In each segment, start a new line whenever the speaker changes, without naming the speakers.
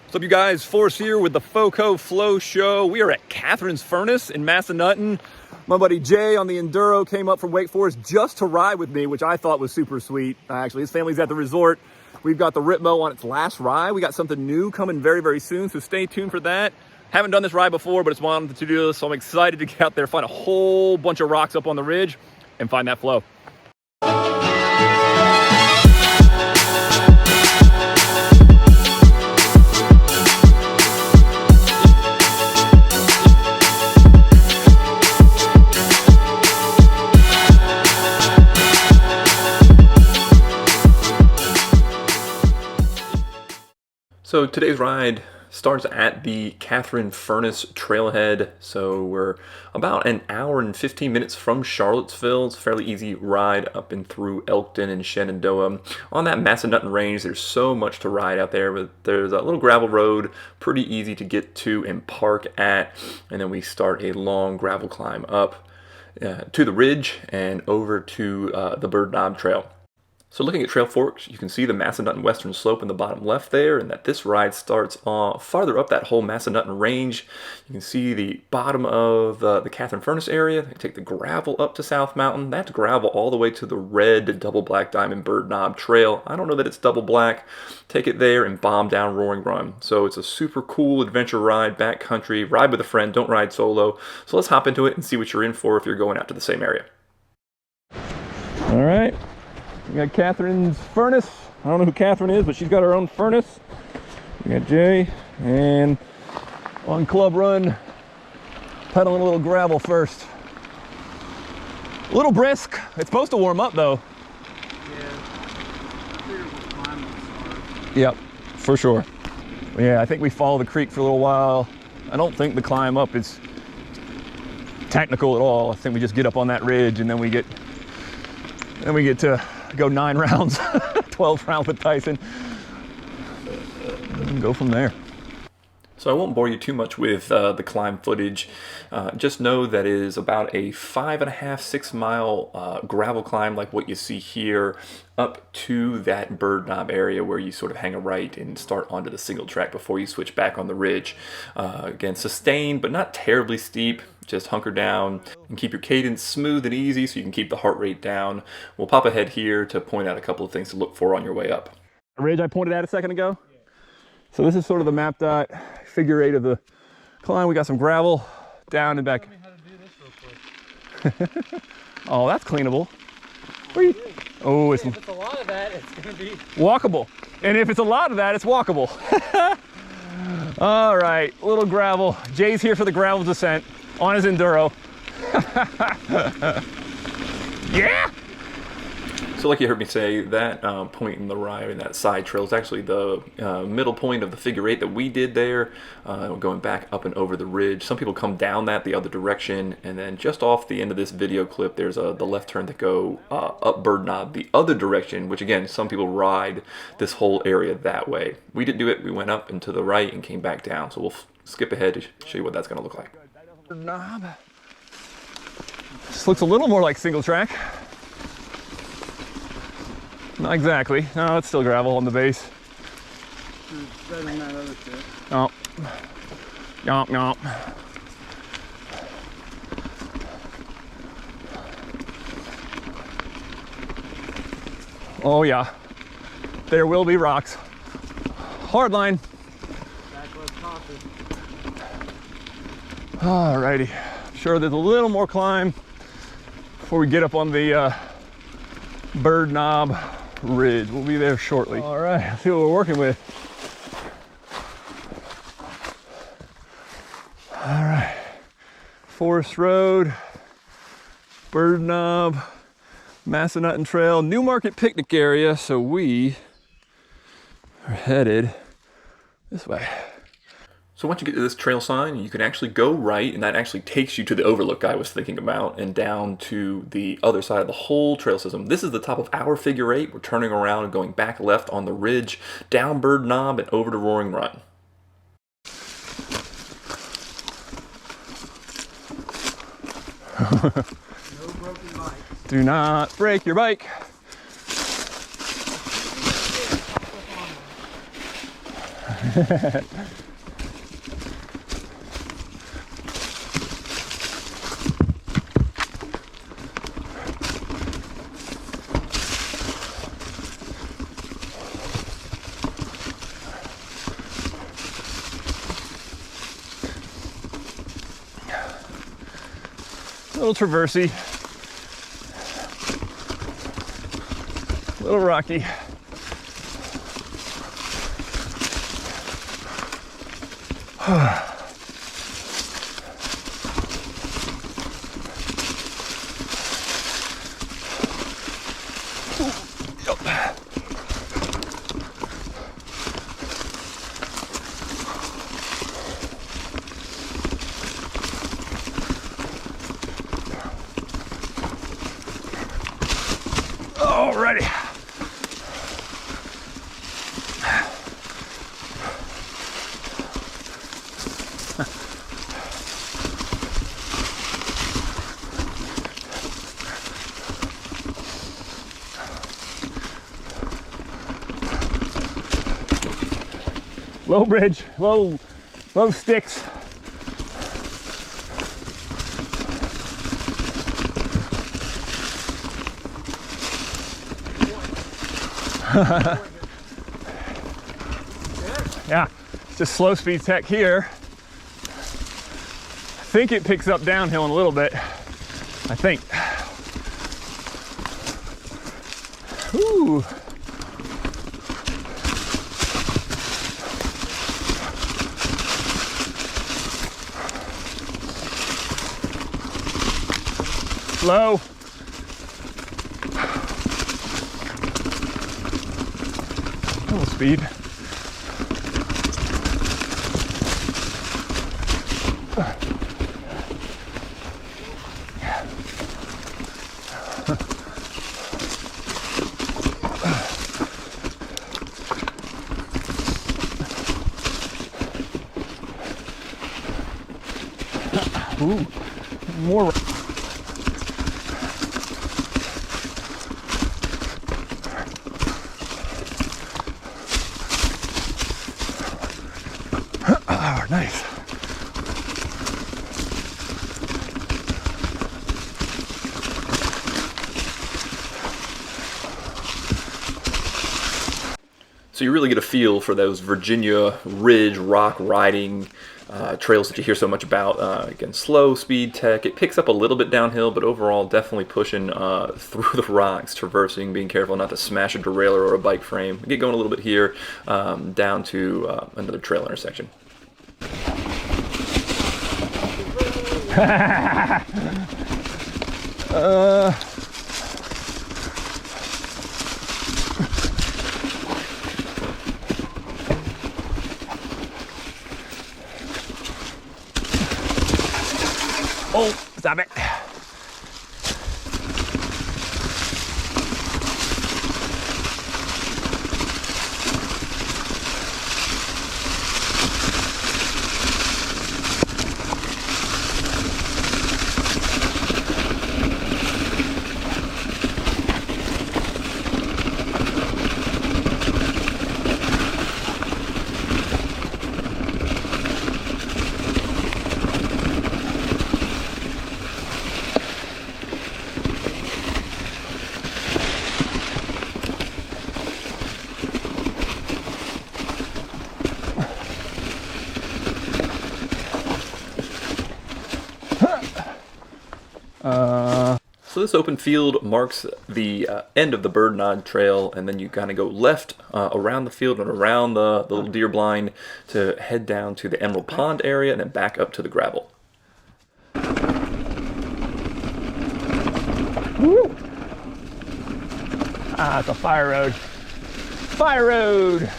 What's up, you guys? Forrest here with the Foco Flow Show. We are at Catherine's Furnace in Massanutten. My buddy Jay on the Enduro came up from Wake Forest just to ride with me, which I thought was super sweet. Actually, his family's at the resort. We've got the Ripmo on its last ride. We got something new coming very, very soon, so stay tuned for that. Haven't done this ride before, but it's one on the to-do list, so I'm excited to get out there, find a whole bunch of rocks up on the ridge, and find that flow. So today's ride starts at the Catherine Furnace Trailhead. So we're about an hour and 15 minutes from Charlottesville. It's a fairly easy ride up and through Elkton and Shenandoah. On that Massanutten range, there's so much to ride out there, but there's a little gravel road, pretty easy to get to and park at. And then we start a long gravel climb up to the ridge and over to the Bird Knob Trail. So looking at Trailforks, you can see the Massanutten Western Slope in the bottom left there, and that this ride starts farther up that whole Massanutten range. You can see the bottom of the Catherine Furnace area. They take the gravel up to South Mountain. That's gravel all the way to the red double black diamond Bird Knob Trail. I don't know that it's double black. Take it there and bomb down Roaring Run. So it's a super cool adventure ride, backcountry, ride with a friend, don't ride solo. So let's hop into it and see what you're in for if you're going out to the same area.
All right. We got Catherine's Furnace. I don't know who Catherine is, but she's got her own furnace. We got Jay, and on Club Run, pedaling a little gravel first. A little brisk. It's supposed to warm up though. Yep, for sure. Yeah, I think we follow the creek for a little while. I don't think the climb up is technical at all. I think we just get up on that ridge and then we get to go 9 rounds, 12 rounds with Tyson, and go from there.
So I won't bore you too much with the climb footage. Just know that it is about a 5.5–6 mile gravel climb like what you see here up to that Bird Knob area where you sort of hang a right and start onto the single track before you switch back on the ridge. Again, sustained but not terribly steep. Just hunker down and keep your cadence smooth and easy so you can keep the heart rate down. We'll pop ahead here to point out a couple of things to look for on your way up.
The ridge I pointed at a second ago? Yeah. So this is sort of the mapped out figure 8 of the climb. We got some gravel down and back. Tell me how to do this real quick. Oh, that's cleanable. Oh,
if it's a lot of that, it's going to be
walkable. And if it's a lot of that, it's walkable. All right, little gravel. Jay's here for the gravel descent on his Enduro. Yeah!
So like you heard me say, that point in the ride and that side trail is actually the middle point of the figure 8 that we did there, going back up and over the ridge. Some people come down that the other direction, and then just off the end of this video clip, there's the left turn that go up Bird Knob the other direction, which again, some people ride this whole area that way. We didn't do it. We went up and to the right and came back down. So we'll skip ahead to show you what that's going to look like.
Bird Knob. This looks a little more like single track. Not exactly. No, it's still gravel on the base.
it's better than that other shit.
Oh. Yomp, yomp. Oh yeah. There will be rocks. Hard line. Alrighty. I'm sure there's a little more climb before we get up on the Bird Knob Ridge. We'll be there shortly. All right, let's see what we're working with. All right, Forest Road, Bird Knob, Massanutten Trail, New Market picnic area. So we are headed this way.
So once you get to this trail sign, you can actually go right, and that actually takes you to the overlook I was thinking about and down to the other side of the whole trail system. This is the top of our figure 8. We're turning around and going back left on the ridge, down Bird Knob and over to Roaring Run.
No broken bikes.
Do not break your bike. A little traversy, a little rocky. Alrighty. Low bridge, low sticks. Yeah, it's just slow speed tech here. I think it picks up downhill in a little bit. I think. Ooh. Slow. A little speed. Ooh, more. Oh, nice.
So you really get a feel for those Virginia Ridge rock riding trails that you hear so much about. Again, slow speed tech. It picks up a little bit downhill, but overall definitely pushing through the rocks, traversing, being careful not to smash a derailleur or a bike frame. Get going a little bit here down to another trail intersection.
Oh, stop it.
So this open field marks the end of the Bird Nod Trail, and then you kind of go left around the field and around the little deer blind to head down to the Emerald Pond area and then back up to the gravel.
Woo! Ah, it's a fire road. Fire road!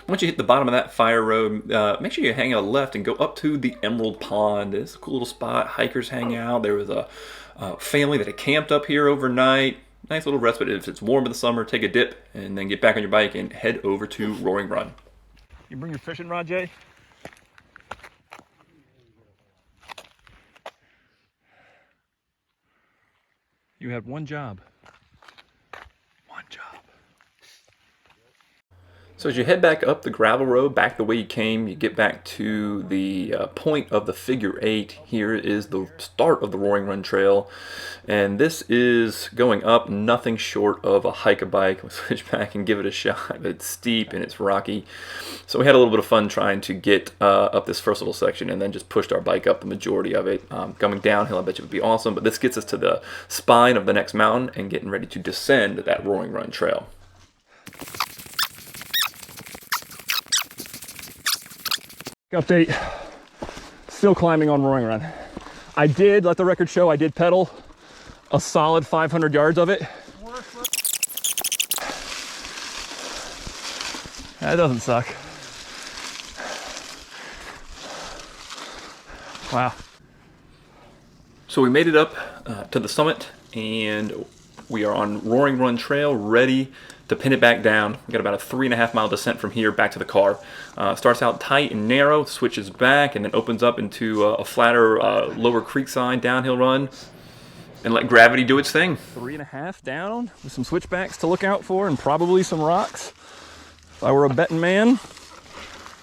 Once you hit the bottom of that fire road, make sure you hang a left and go up to the Emerald Pond. It's a cool little spot. Hikers hang out. There was a family that had camped up here overnight. Nice little respite. If it's warm in the summer, take a dip and then get back on your bike and head over to Roaring Run.
You bring your fishing rod, Jay? You had one job. One job.
So as you head back up the gravel road, back the way you came, you get back to the point of the figure 8. Here is the start of the Roaring Run Trail. And this is going up, nothing short of a hike-a-bike. We'll switch back and give it a shot. It's steep and it's rocky. So we had a little bit of fun trying to get up this first little section and then just pushed our bike up the majority of it. Coming downhill, I bet you would be awesome. But this gets us to the spine of the next mountain and getting ready to descend that Roaring Run Trail.
Update, still climbing on Roaring Run. I did, let the record show, I did pedal a solid 500 yards of it. That doesn't suck. Wow.
So we made it up to the summit and we are on Roaring Run Trail, ready to pin it back down. We got about a 3.5 mile descent from here back to the car. Starts out tight and narrow, switches back, and then opens up into a flatter lower creekside downhill run, and let gravity do its thing.
3.5 down with some switchbacks to look out for and probably some rocks. If I were a betting man,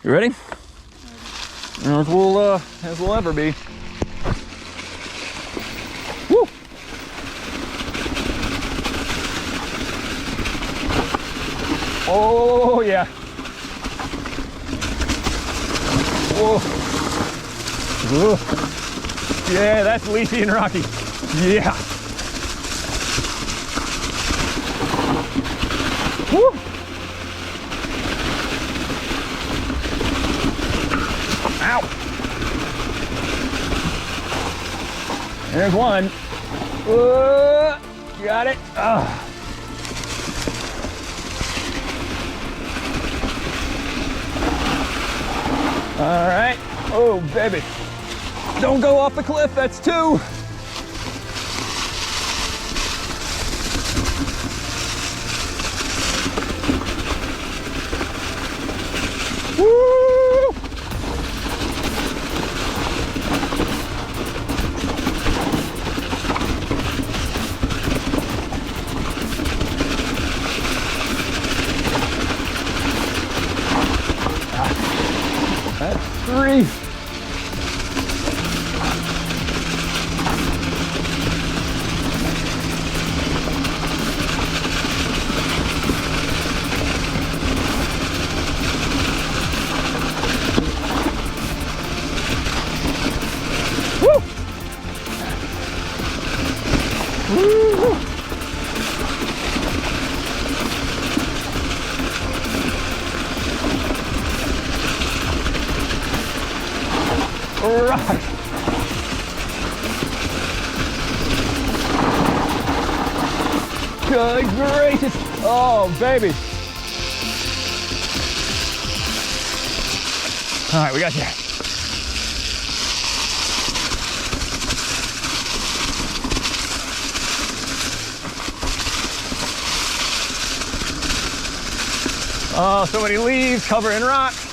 you ready? As we'll ever be. Woo! Oh yeah. Whoa. Whoa. Yeah, that's leafy and rocky. Yeah. Woo. Ow. There's one. Got it. All right. Oh, baby. Don't go off the cliff. That's 2. Woo! That's 3. Woo! Woo! Rock. Good gracious. Oh, baby. All right, we got you. Oh, so many leaves covering rocks.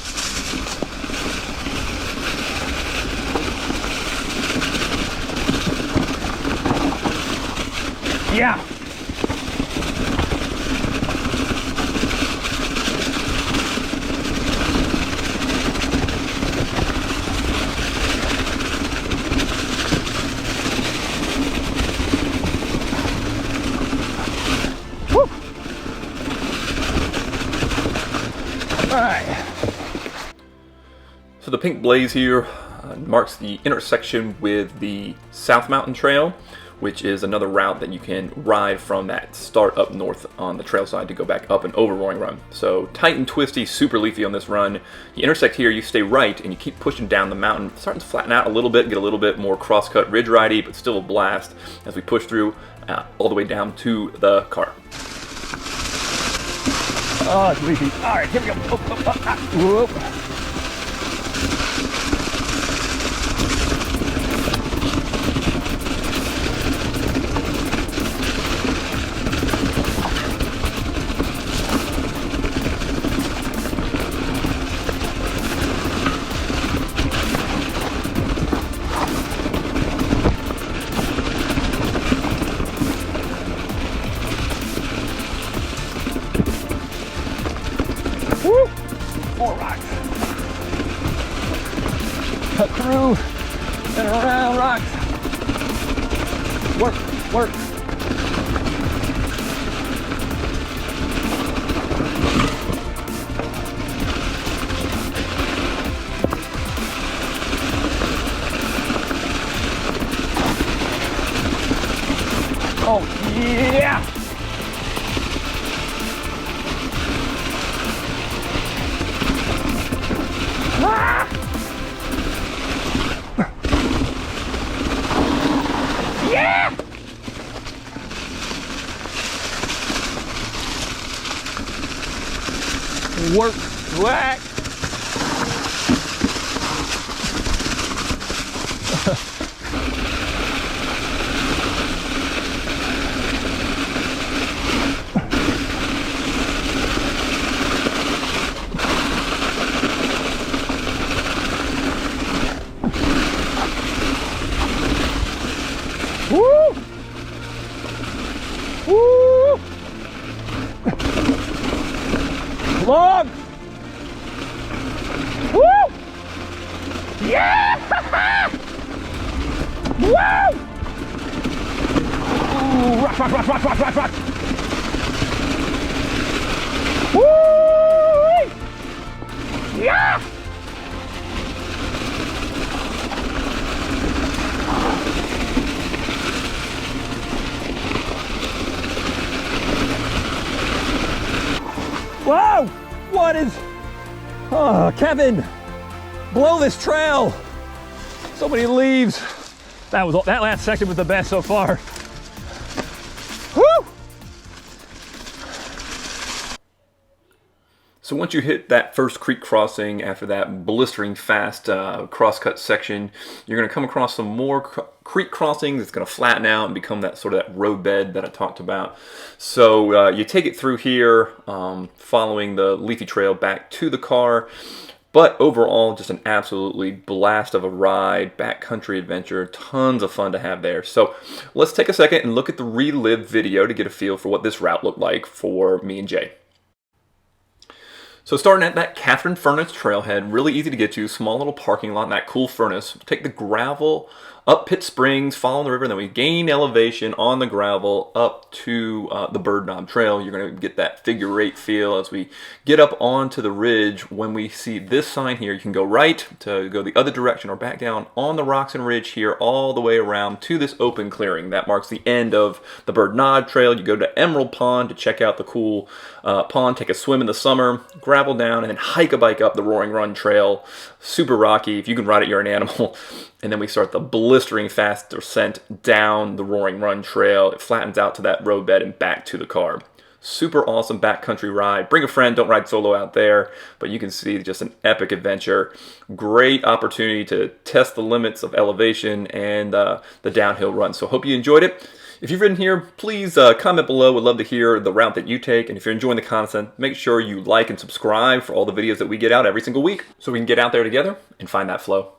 Yeah. Woo. All right.
So the pink blaze here marks the intersection with the South Mountain Trail, which is another route that you can ride from that start up north on the trail side to go back up and over Roaring Run. So tight and twisty, super leafy on this run. You intersect here, you stay right, and you keep pushing down the mountain, starting to flatten out a little bit, get a little bit more cross-cut ridge ridey, but still a blast as we push through all the way down to the car.
Oh, it's leaky. All right, here we go. Oh, oh, oh, ah, whoop. Woo! 4 rocks. Cut through and around rocks. Work, work. Oh, yeah! Ah! Yeah! Work, whack. Woo! Woo! Long! Woo! Yeah! Woo! Ooh, rock, rock, rock, rock, rock, rock, rock! Woo! Yeah! Whoa! What is... Oh, Kevin! Blow this trail! So many leaves. That last section was the best so far. Woo!
So once you hit that first creek crossing after that blistering fast crosscut section, you're going to come across some more creek crossings. It's going to flatten out and become that sort of that roadbed that I talked about. So you take it through here, following the leafy trail back to the car. But overall, just an absolutely blast of a ride, backcountry adventure, tons of fun to have there. So let's take a second and look at the Relive video to get a feel for what this route looked like for me and Jay. So starting at that Catherine Furnace trailhead, really easy to get to, small little parking lot, and that cool furnace. Take the gravel up Pitt Springs, follow the river, and then we gain elevation on the gravel up to the Bird Knob Trail. You're going to get that figure 8 feel as we get up onto the ridge. When we see this sign here, you can go right to go the other direction or back down on the rocks and ridge here all the way around to this open clearing. That marks the end of the Bird Knob Trail. You go to Emerald Pond to check out the cool pond, take a swim in the summer, gravel down, and then hike a bike up the Roaring Run Trail. Super rocky. If you can ride it, you're an animal. And then we start the blistering fast descent down the Roaring Run Trail. It flattens out to that roadbed and back to the car. Super awesome backcountry ride. Bring a friend, don't ride solo out there, but you can see just an epic adventure. Great opportunity to test the limits of elevation and the downhill run. So hope you enjoyed it. If you've ridden here, please comment below. Would love to hear the route that you take. And if you're enjoying the content, make sure you like and subscribe for all the videos that we get out every single week so we can get out there together and find that flow.